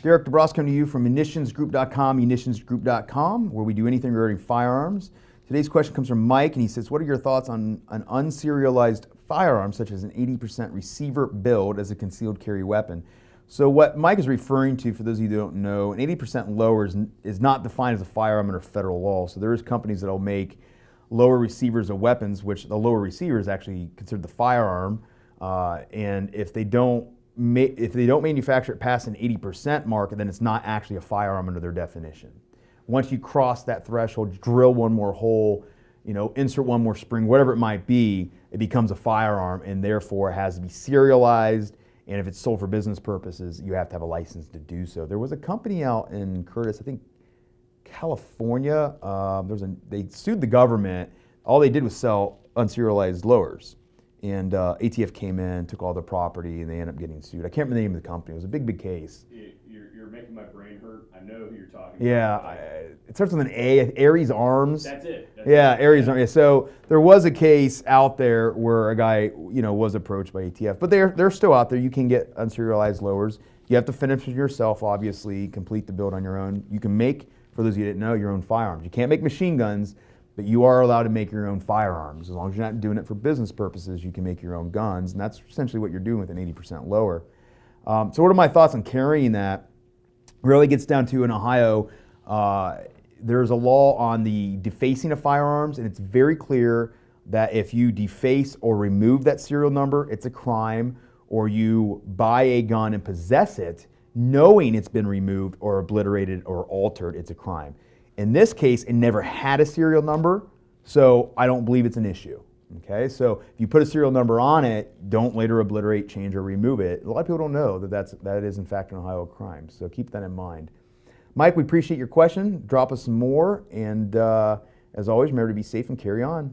Derek DeBrosse coming to you from munitionsgroup.com, munitionsgroup.com, where we do anything regarding firearms. Today's question comes from Mike, and he says, what are your thoughts on an unserialized firearm, such as an 80% receiver build as a concealed carry weapon? So what Mike is referring to, for those of you who don't know, an 80% lower is not defined as a firearm under federal law. So there is companies that will make lower receivers of weapons, which the lower receiver is actually considered the firearm, and if they don't manufacture it past an 80% mark, then it's not actually a firearm under their definition. Once you cross that threshold, drill one more hole, insert one more spring, whatever it might be, it becomes a firearm, and therefore it has to be serialized. And if it's sold for business purposes, you have to have a license to do so. There was a company out in Curtis, I think California. They sued the government. All they did was sell unserialized lowers. And ATF came in, took all the property, and they ended up getting sued. I can't remember the name of the company. It was a big, big case. You're making my brain hurt. I know who you're talking Yeah, about. it starts with an A, Aries Arms. That's it. Aries Arms. So there was a case out there where a guy, was approached by ATF. But they're still out there. You can get unserialized lowers. You have to finish it yourself, obviously, complete the build on your own. You can make, for those of you who didn't know, your own firearms. You can't make machine guns, but you are allowed to make your own firearms. As long as you're not doing it for business purposes, you can make your own guns, and that's essentially what you're doing with an 80% lower. So what are my thoughts on carrying that? Really gets down to, in Ohio, there's a law on the defacing of firearms, and it's very clear that if you deface or remove that serial number, it's a crime, or you buy a gun and possess it, knowing it's been removed or obliterated or altered, it's a crime. In this case, it never had a serial number, so I don't believe it's an issue. Okay, so if you put a serial number on it, don't later obliterate, change, or remove it. A lot of people don't know that is in fact an Ohio crime, so keep that in mind. Mike, we appreciate your question. Drop us some more, and as always, remember to be safe and carry on.